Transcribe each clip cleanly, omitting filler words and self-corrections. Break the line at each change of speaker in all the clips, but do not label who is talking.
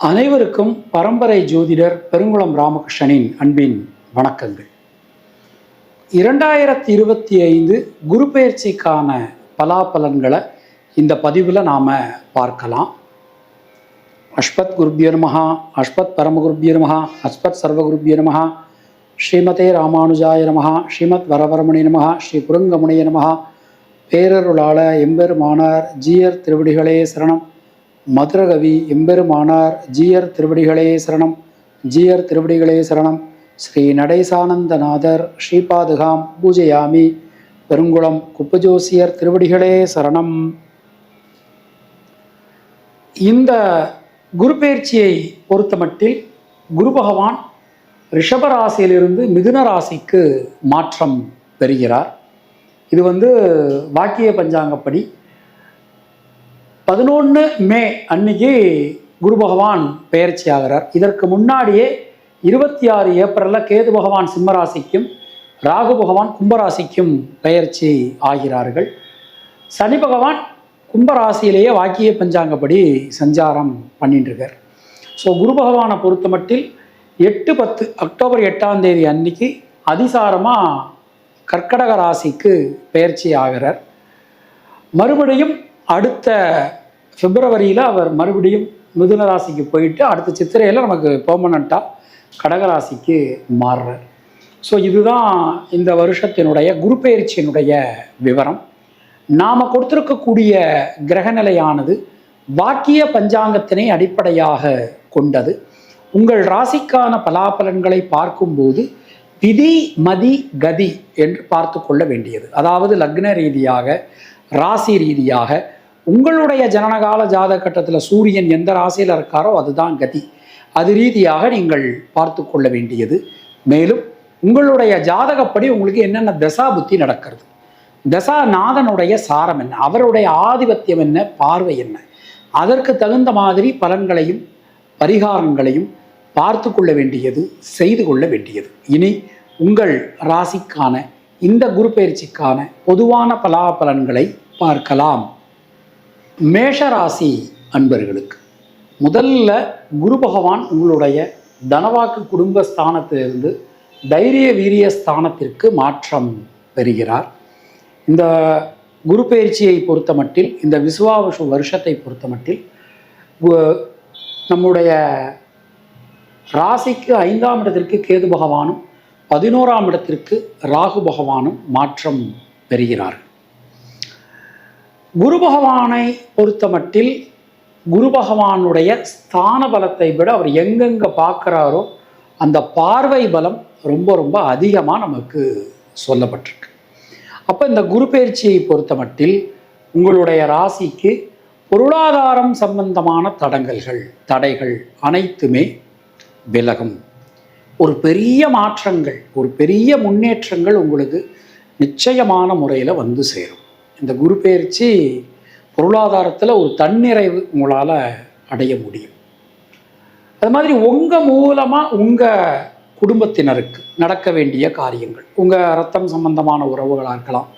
அனைவருக்கும் பரம்பரை ஜோதிடர் பெருங்குளம் ராமகிருஷ்ணனின் அன்பின் வணக்கங்கள். 2025 குரு பெயர்ச்சிக்கான பலாபலன்களை இந்த பதிவில் நாம் பார்க்கலாம். அஸ்பத் குருபியர் மகா, அஸ்பத் பரமகுருபியர் மகா, அஸ்பத் சர்வகுருபியர் மகா, ஸ்ரீமதே ராமானுஜாய நமகா, ஸ்ரீமத் வரவரமணி நமகா, ஸ்ரீ புருங்கமுனைய நமகா. பேரருளாள எம்பெருமானார் ஜீயர் திருவடிகளே சரணம். மதுரகவி எம்பெருமானார் ஜீயர் திருவடிகளே சரணம், ஜீயர் திருவடிகளே சரணம். ஸ்ரீ நடேசானந்தநாதர் ஸ்ரீபாதுகாம் பூஜையாமி. பெருங்குளம் குப்பஜோசியர் திருவடிகளே சரணம். இந்த குரு பெயர்ச்சியை பொறுத்தமட்டில் குரு பகவான் ரிஷபராசியிலிருந்து மிதுன ராசிக்கு மாற்றம் பெறுகிறார். இது வாக்கிய பஞ்சாங்கப்படி 11 மே அன்னைக்கு குரு பகவான் பெயர்ச்சி ஆகிறார். இதற்கு முன்னாடியே 26 ஏப்ரலில் கேது பகவான் சிம்மராசிக்கும் ராகு பகவான் கும்பராசிக்கும் பெயர்ச்சி ஆகிறார்கள். சனி பகவான் கும்பராசியிலேயே வாக்கிய பஞ்சாங்கப்படி சஞ்சாரம் பண்ணிட்டு இருக்கார். ஸோ குரு பகவானை பொறுத்த மட்டில் 8-10 அக்டோபர் 8ஆம் தேதி அன்னைக்கு அதிசாரமாக கர்க்கடக ராசிக்கு பெயர்ச்சி ஆகிறார். மறுபடியும் அடுத்த பிப்ரவரியில் அவர் மறுபடியும் மிதுன ராசிக்கு போயிட்டு அடுத்த சித்திரையில் நமக்கு பெர்மனண்ட்டாக கடகராசிக்கு மாறுறார். ஸோ இதுதான் இந்த வருஷத்தினுடைய குரு பெயர்ச்சியினுடைய விவரம். நாம் கொடுத்திருக்கக்கூடிய கிரகநிலையானது வாக்கிய பஞ்சாங்கத்தினை அடிப்படையாக கொண்டது. உங்கள் ராசிக்கான பலாபலன்களை பார்க்கும்போது விதி மதி கதி என்று பார்த்து கொள்ள வேண்டியது. அதாவது லக்ன ரீதியாக, ராசி ரீதியாக, உங்களுடைய ஜனனகால ஜாதக கட்டத்தில் சூரியன் எந்த ராசியில் இருக்காரோ அதுதான் கதி. அது ரீதியாக நீங்கள் பார்த்து கொள்ள வேண்டியது. மேலும் உங்களுடைய ஜாதகப்படி உங்களுக்கு என்னென்ன தசா புத்தி நடக்கிறது, தசாநாதனுடைய சாரம் என்ன, அவருடைய ஆதிபத்தியம் என்ன, பார்வை என்ன, அதற்கு தகுந்த மாதிரி பலன்களையும் பரிகாரங்களையும் பார்த்து கொள்ள வேண்டியது, செய்து கொள்ள வேண்டியது. இனி உங்கள் ராசிக்கான இந்த குரு பெயர்ச்சிக்கான பொதுவான பலாபலன்களை பார்க்கலாம். மேஷராசி அன்பர்களுக்கு முதல்ல குரு பகவான் உங்களுடைய தனவாக்கு குடும்ப ஸ்தானத்திலிருந்து தைரிய வீரிய ஸ்தானத்திற்கு மாற்றம் பெறுகிறார். இந்த குரு பெயர்ச்சியை பொறுத்த மட்டில், இந்த விசுவாவசு வருஷத்தை பொறுத்த மட்டில் நம்முடைய ராசிக்கு 5ஆம் இடத்திற்கு கேது பகவானும் 11ஆம் இடத்திற்கு ராகு பகவானும் மாற்றம் பெறுகிறார்கள். குரு பகவானை பொறுத்த மட்டில் குரு பகவானுடைய ஸ்தான பலத்தை விட அவர் எங்கெங்கே பார்க்குறாரோ அந்த பார்வை பலம் ரொம்ப ரொம்ப அதிகமாக நமக்கு சொல்லப்பட்டிருக்கு. அப்போ இந்த குரு பெயர்ச்சியை பொறுத்த மட்டில் உங்களுடைய ராசிக்கு பொருளாதாரம் சம்பந்தமான தடைகள் அனைத்துமே விலகும். ஒரு பெரிய மாற்றங்கள், ஒரு பெரிய முன்னேற்றங்கள் உங்களுக்கு நிச்சயமான முறையில் வந்து சேரும். இந்த குரு பெயர்ச்சி பொருளாதாரத்தில் ஒரு தன்னிறைவு உங்களால் அடைய முடியும். அது மாதிரி உங்கள் மூலமாக உங்கள் குடும்பத்தினருக்கு நடக்க வேண்டிய காரியங்கள், உங்கள் ரத்தம் சம்பந்தமான உறவுகளாக இருக்கலாம்,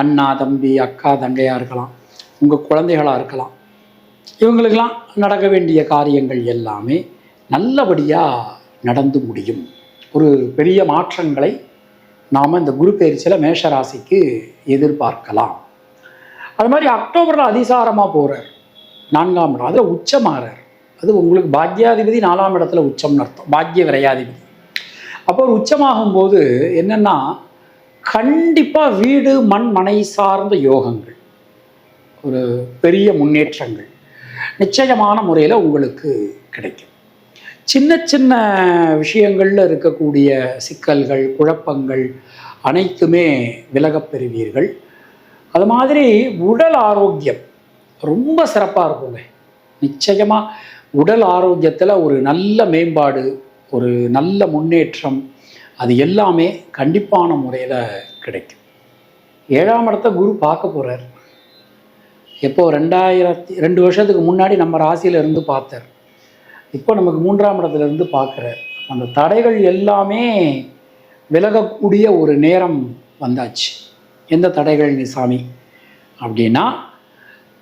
அண்ணா தம்பி அக்கா தங்கையாக இருக்கலாம், உங்கள் குழந்தைகளாக இருக்கலாம், இவங்களுக்கெல்லாம் நடக்க வேண்டிய காரியங்கள் எல்லாமே நல்லபடியாக நடந்து முடியும். ஒரு பெரிய மாற்றங்களை நாம் இந்த குரு பெயர்ச்சியில் மேஷராசிக்கு எதிர்பார்க்கலாம். அது மாதிரி அக்டோபரில் அதிசாரமாக போகிறார், 4ஆம் இடம், அதில் உச்சமாகிறார். அது உங்களுக்கு பாக்யாதிபதி 4ஆம் இடத்துல உச்சம்னு அர்த்தம், பாக்ய விரையாதிபதி. அப்போ ஒரு உச்சமாகும்போது என்னென்னா, கண்டிப்பாக வீடு மண் மனை சார்ந்த யோகங்கள், ஒரு பெரிய முன்னேற்றங்கள் நிச்சயமான முறையில் உங்களுக்கு கிடைக்கும். சின்ன சின்ன விஷயங்களில் இருக்கக்கூடிய சிக்கல்கள், குழப்பங்கள் அனைத்துமே விலகப் பெறுவீர்கள். அது மாதிரி உடல் ஆரோக்கியம் ரொம்ப சிறப்பாக இருக்குங்க. நிச்சயமாக உடல் ஆரோக்கியத்தில் ஒரு நல்ல மேம்பாடு, ஒரு நல்ல முன்னேற்றம், அது எல்லாமே கண்டிப்பான முறையில் கிடைக்கும். 7ஆம் இடத்தை குரு பார்க்க போகிறார். எப்போ 2 வருஷத்துக்கு முன்னாடி நம்ம ராசியில் இருந்து பார்த்தார். இப்போ நமக்கு 3ஆம் இடத்துல இருந்து பார்க்குறார். அந்த தடைகள் எல்லாமே விலகக்கூடிய ஒரு நேரம் வந்தாச்சு. எந்த தடைகள் சாமி அப்படின்னா,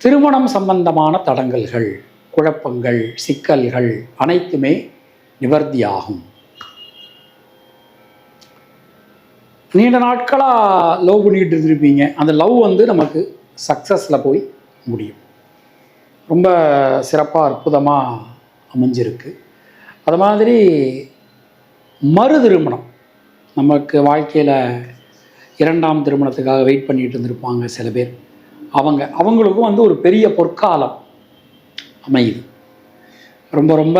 திருமணம் சம்பந்தமான தடங்கல்கள், குழப்பங்கள், சிக்கல்கள் அனைத்துமே நிவர்த்தியாகும். நீண்ட நாட்களாக லவ் பண்ணிக்கிட்டு இருந்திருப்பீங்க, அந்த லவ் வந்து நமக்கு சக்ஸஸில் போய் முடியும். ரொம்ப சிறப்பாக அற்புதமாக அமைஞ்சிருக்கு. அது மாதிரி மறு திருமணம், நமக்கு வாழ்க்கையில் 2ஆம் திருமணத்துக்காக வெயிட் பண்ணிகிட்டு இருந்திருப்பாங்க சில பேர். அவங்களுக்கும் வந்து ஒரு பெரிய பொற்காலம் அமையுது. ரொம்ப ரொம்ப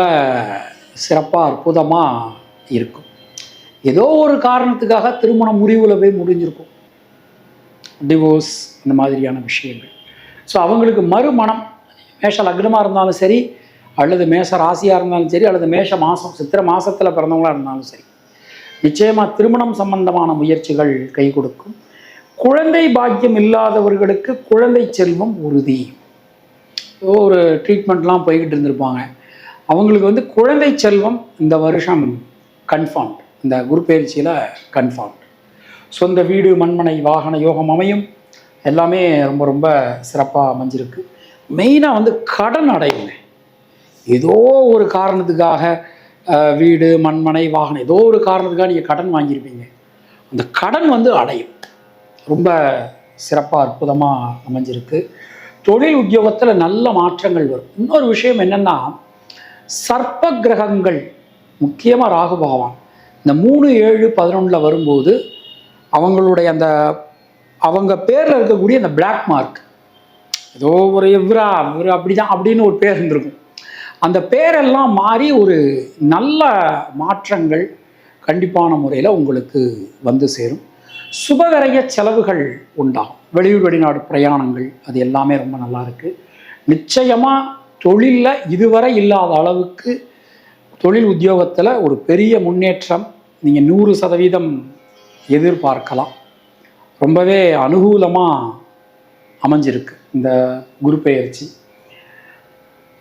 சிறப்பாக அற்புதமாக இருக்கும். ஏதோ ஒரு காரணத்துக்காக திருமணம் முறிவில் போய் முடிஞ்சிருக்கும், டிவோர்ஸ், இந்த மாதிரியான விஷயங்கள். ஸோ அவங்களுக்கு மறுமணம், மேஷ லக்னமாக இருந்தாலும் சரி, அல்லது மேஷ ராசியாக இருந்தாலும் சரி, அல்லது மேஷ மாதம் சித்திரை மாதத்தில் பிறந்தவங்களாக இருந்தாலும் சரி, நிச்சயமாக திருமணம் சம்பந்தமான முயற்சிகள் கை கொடுக்கும். குழந்தை பாக்கியம் இல்லாதவர்களுக்கு குழந்தை செல்வம் உறுதி. ஒரு ட்ரீட்மெண்ட்லாம் போய்கிட்டு இருந்திருப்பாங்க, அவங்களுக்கு வந்து குழந்தை செல்வம் இந்த வருஷம் கன்ஃபார்ம்டு, இந்த குரு பயிற்சியில் கன்ஃபார்ம்டு. சொந்த வீடு, மண்மனை, வாகன யோகம் அமையும். எல்லாமே ரொம்ப ரொம்ப சிறப்பாக அமைஞ்சிருக்கு. மெயினாக வந்து கடன் அடையுங்க. ஏதோ ஒரு காரணத்துக்காக வீடு, மண்மனை, வாகனம், ஏதோ ஒரு காரணத்துக்காக நீங்கள் கடன் வாங்கியிருப்பீங்க, அந்த கடன் வந்து அடையும். ரொம்ப சிறப்பாக அற்புதமாக அமைஞ்சிருக்கு. தொழில் உத்தியோகத்தில் நல்ல மாற்றங்கள் வரும். இன்னொரு விஷயம் என்னென்னா, சர்ப்ப கிரகங்கள், முக்கியமாக ராகு பகவான் இந்த 3, 7, 11 வரும்போது அவங்களுடைய அந்த அவங்க பேரில் இருக்கக்கூடிய அந்த பிளாக் மார்க், ஏதோ ஒரு இவரா அப்படி தான் அப்படின்னு ஒரு பேர் இருந்திருக்கும், அந்த பேரெல்லாம் மாறி ஒரு நல்ல மாற்றங்கள் கண்டிப்பான முறையில் உங்களுக்கு வந்து சேரும். சுபகரைய செலவுகள் உண்டாகும். வெளியூர் வெளிநாடு பிரயாணங்கள், அது எல்லாமே ரொம்ப நல்லா இருக்குது. நிச்சயமாக தொழிலில் இதுவரை இல்லாத அளவுக்கு தொழில் உத்தியோகத்தில் ஒரு பெரிய முன்னேற்றம் நீங்கள் 100% எதிர்பார்க்கலாம். ரொம்பவே அனுகூலமாக அமைஞ்சிருக்கு இந்த குரு பெயர்ச்சி.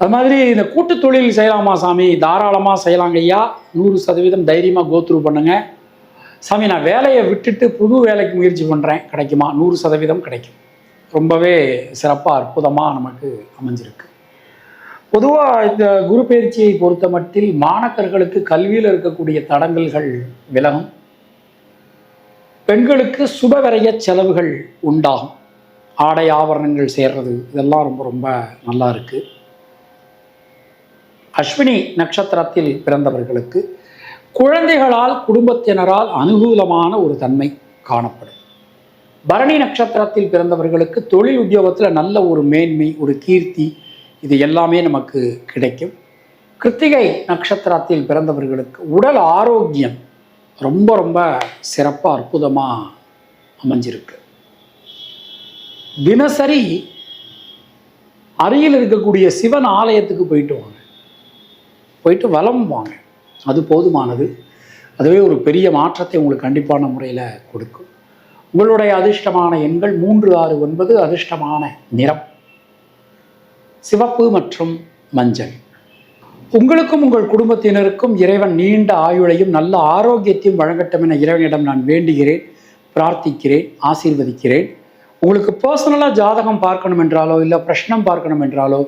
அது மாதிரி இந்த கூட்டு தொழில் செய்யலாமா சாமி? தாராளமாக செய்யலாங்க ஐயா, 100% தைரியமாக கோத்ரூ பண்ணுங்க. சாமி, நான் வேலையை விட்டுட்டு புது வேலைக்கு முயற்சி பண்ணுறேன், கிடைக்குமா? 100% கிடைக்கும். ரொம்பவே சிறப்பாக அற்புதமாக நமக்கு அமைஞ்சிருக்கு. பொதுவாக இந்த குரு பயிற்சியை பொறுத்த மட்டில் மாணவர்களுக்கு கல்வியில் இருக்கக்கூடிய தடங்கல்கள் விலகும். பெண்களுக்கு சுபவிரய செலவுகள் உண்டாகும். ஆடை ஆபரணங்கள் சேர்றது, இதெல்லாம் ரொம்ப ரொம்ப நல்லா இருக்கு. அஸ்வினி நட்சத்திரத்தில் பிறந்தவர்களுக்கு குழந்தைகளால், குடும்பத்தினரால் அனுகூலமான ஒரு தன்மை காணப்படும். பரணி நட்சத்திரத்தில் பிறந்தவர்களுக்கு தொழில் உத்தியோகத்தில் நல்ல ஒரு மேன்மை, ஒரு கீர்த்தி, இது எல்லாமே நமக்கு கிடைக்கும். கிருத்திகை நட்சத்திரத்தில் பிறந்தவர்களுக்கு உடல் ஆரோக்கியம் ரொம்ப ரொம்ப சிறப்பாக அற்புதமாக அமைஞ்சிருக்கு. தினசரி அருகில் இருக்கக்கூடிய சிவன் ஆலயத்துக்கு போயிட்டு வாங்க, போயிட்டு வலம் வாங்க, அது போதுமானது. அதுவே ஒரு பெரிய மாற்றத்தை உங்களுக்கு கண்டிப்பான முறையில் கொடுக்கும். உங்களுடைய அதிர்ஷ்டமான எண்கள் 3, 6, 9. அதிர்ஷ்டமான நிறம் சிவப்பு மற்றும் மஞ்சள். உங்களுக்கும் உங்கள் குடும்பத்தினருக்கும் இறைவன் நீண்ட ஆயுளையும் நல்ல ஆரோக்கியத்தையும் வழங்கட்டும் என இறைவனிடம் நான் வேண்டுகிறேன், பிரார்த்திக்கிறேன், ஆசீர்வதிக்கிறேன். உங்களுக்கு பர்சனலாக ஜாதகம் பார்க்கணும் என்றாலோ, இல்லை பிரஷ்னம் பார்க்கணும் என்றாலோ,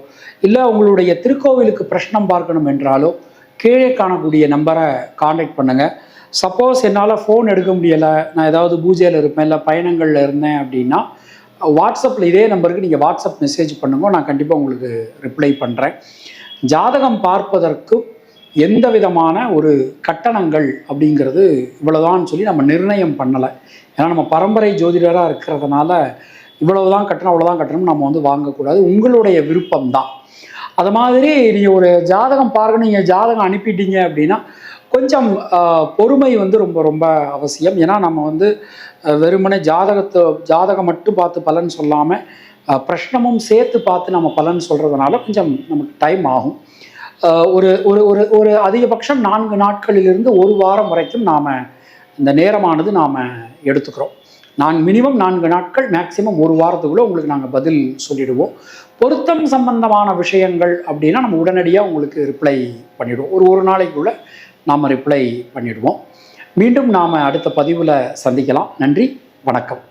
இல்லை உங்களுடைய திருக்கோவிலுக்கு பிரஷ்னம் பார்க்கணும் என்றாலோ, கீழே காணக்கூடிய நம்பரை காண்டாக்ட் பண்ணுங்கள். சப்போஸ் என்னால் ஃபோன் எடுக்க முடியலை, நான் ஏதாவது பூஜையில் இருப்பேன், இல்லை பயணங்களில் இருந்தேன் அப்படின்னா, வாட்ஸ்அப்பில் இதே நம்பருக்கு நீங்கள் வாட்ஸ்அப் மெசேஜ் பண்ணுங்க, நான் கண்டிப்பாக உங்களுக்கு ரிப்ளை பண்ணுறேன். ஜாதகம் பார்ப்பதற்கு எந்த விதமான ஒரு கட்டணங்கள் அப்படிங்கிறது இவ்வளோதான் சொல்லி நம்ம நிர்ணயம் பண்ணலை. ஏன்னா நம்ம பரம்பரை ஜோதிடராக இருக்கிறதுனால இவ்வளவுதான் கட்டணம், அவ்வளோதான் கட்டணம் நம்ம வந்து வாங்கக்கூடாது. உங்களுடைய விருப்பம்தான். அது மாதிரி நீங்கள் ஒரு ஜாதகம் பார்க்கணும், நீங்கள் ஜாதகம் அனுப்பிட்டீங்க அப்படின்னா கொஞ்சம் பொறுமை வந்து ரொம்ப ரொம்ப அவசியம். ஏன்னா நம்ம வந்து வெறுமனே ஜாதகம் மட்டும் பார்த்து பலன் சொல்லாமல் பிரஷ்னமும் சேர்த்து பார்த்து நம்ம பலன் சொல்கிறதுனால கொஞ்சம் நமக்கு டைம் ஆகும். ஒரு ஒரு ஒரு ஒரு அதிகபட்சம் 4 நாட்களிலிருந்து 1 வாரம் வரைக்கும் நாம் இந்த நேரமானது நாம் எடுத்துக்கிறோம். மினிமம் 4 நாட்கள், மேக்சிமம் 1 வாரத்துக்குள்ளே உங்களுக்கு நாங்கள் பதில் சொல்லிடுவோம். பொருத்தம் சம்பந்தமான விஷயங்கள் அப்படின்னா நம்ம உடனடியாக உங்களுக்கு ரிப்ளை பண்ணிவிடுவோம். ஒரு நாளைக்குள்ளே நாம் ரிப்ளை பண்ணிவிடுவோம். மீண்டும் நாம் அடுத்த பதிவில் சந்திக்கலாம். நன்றி, வணக்கம்.